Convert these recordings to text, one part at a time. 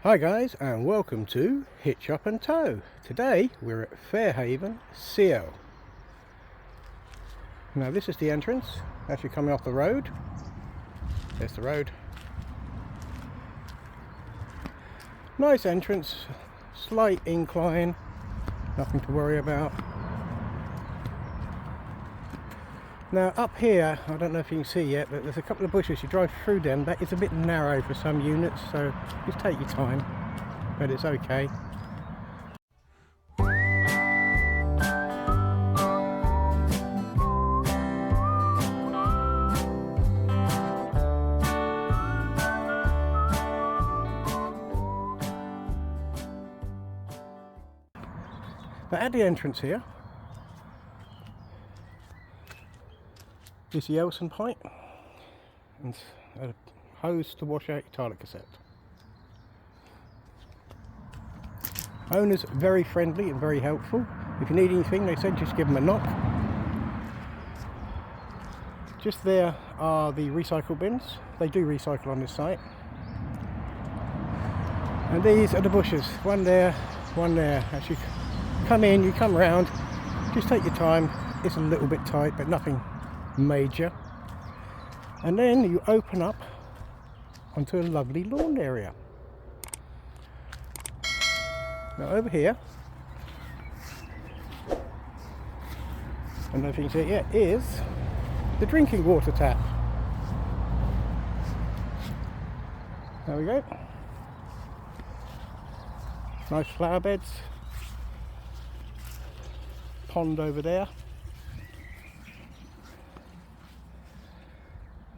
Hi guys, and welcome to HitchUpAndTow. Today we're at Fairhaven CL. Now this is the entrance, actually coming off the road. There's the road. Nice entrance, slight incline, nothing to worry about. Now up here, I don't know if you can see yet, but there's a couple of bushes. You drive through them, that is a bit narrow for some units, so just take your time, but it's okay. But at the entrance here is the Elson pipe and a hose to wash out your toilet cassette. Owners very friendly and very helpful. If you need anything, they said just give them a knock. Just there are the recycle bins. They do recycle on this site. And these are the bushes. One there, one there. As you come in, you come round, just take your time. It's a little bit tight, but nothing major. And then you open up onto a lovely lawn area. Now over here, I don't know if you can see it yet, is the drinking water tap. There we go. Nice flower beds. Pond over there.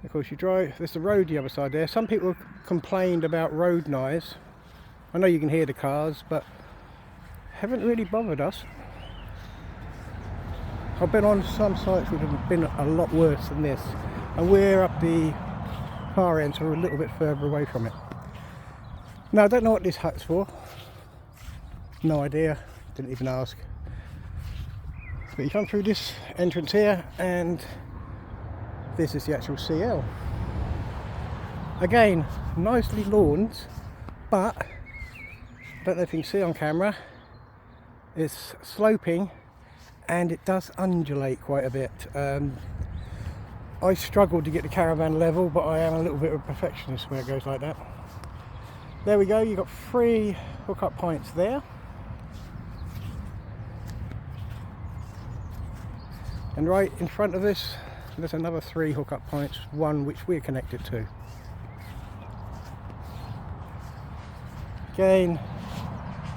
Of course you drive, there's the road the other side there. Some people complained about road noise. I know you can hear the cars, but haven't really bothered us. I've been on some sites which have been a lot worse than this, and we're up the far end, so we're a little bit further away from it. Now I don't know what this hut's for. No idea, didn't even ask. But you come through this entrance here, and this is the actual CL. Again, nicely lawned, but I don't know if you can see on camera, it's sloping and it does undulate quite a bit. I struggled to get the caravan level, but I am a little bit of a perfectionist where it goes like that. There we go, you've got 3 hookup points there. And right in front of us, there's another 3 hookup points, one which we're connected to. Again,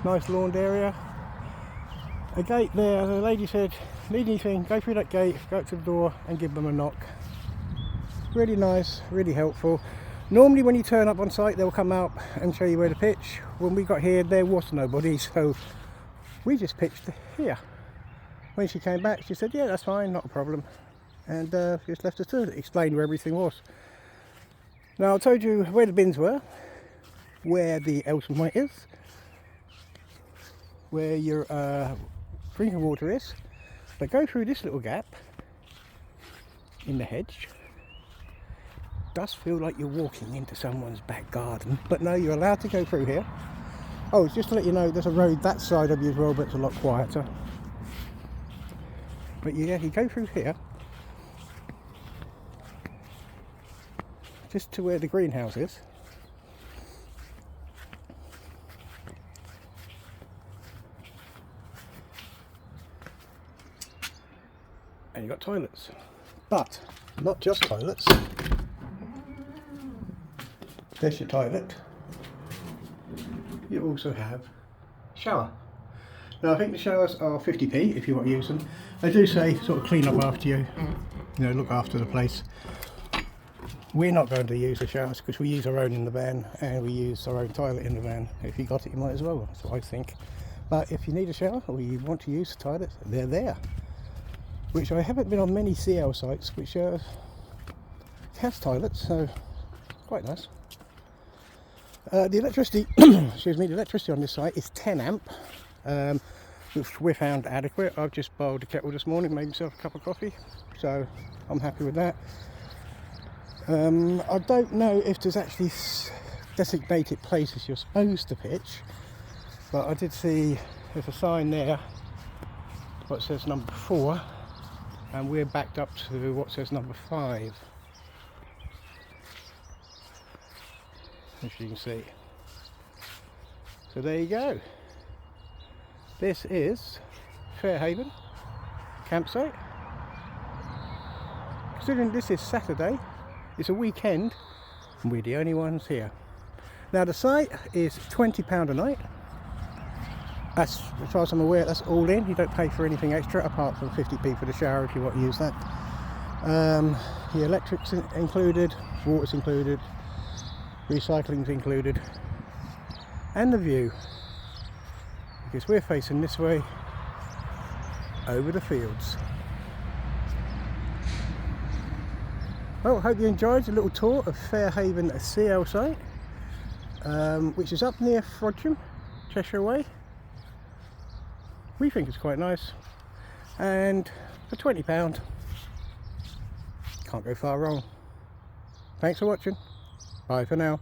nice lawned area. A gate there, the lady said, need anything, go through that gate, go up to the door and give them a knock. Really nice, really helpful. Normally when you turn up on site, they'll come out and show you where to pitch. When we got here, there was nobody, so we just pitched here. When she came back, she said, yeah, that's fine, not a problem. And just left us to explain where everything was. Now I told you where the bins were, where the Elson point is, where your drinking water is. But go through this little gap in the hedge. Does feel like you're walking into someone's back garden, but no, you're allowed to go through here. Oh, just to let you know, there's a road that side of you as well, but it's a lot quieter. But yeah, you go through here, just to where the greenhouse is. And you've got toilets, but not just toilets. There's your toilet. You also have a shower. Now I think the showers are 50p if you want to use them. They do say sort of clean up after you, look after the place. We're not going to use the showers because we use our own in the van, and we use our own toilet in the van. If you got it, you might as well, that's what I think. But if you need a shower or you want to use the toilets, they're there. Which I haven't been on many CL sites which has toilets, so quite nice. The electricity, excuse me, the electricity on this site is 10 amp, which we found adequate. I've just boiled a kettle this morning, made myself a cup of coffee, so I'm happy with that. I don't know if there's actually designated places you're supposed to pitch, but I did see there's a sign there what says number 4, and we're backed up to what says number 5, as you can see. So there you go. This is Fairhaven campsite. Considering this is Saturday, it's a weekend, and we're the only ones here. Now the site is £20 a night. That's, as far as I'm aware, that's all in. You don't pay for anything extra apart from 50p for the shower if you want to use that. The electric's included, water's included, recycling's included, and the view, because we're facing this way over the fields. Well, I hope you enjoyed a little tour of Fairhaven CL site, which is up near Frodsham, Cheshire Way. We think it's quite nice, and for £20 can't go far wrong. Thanks for watching. Bye for now.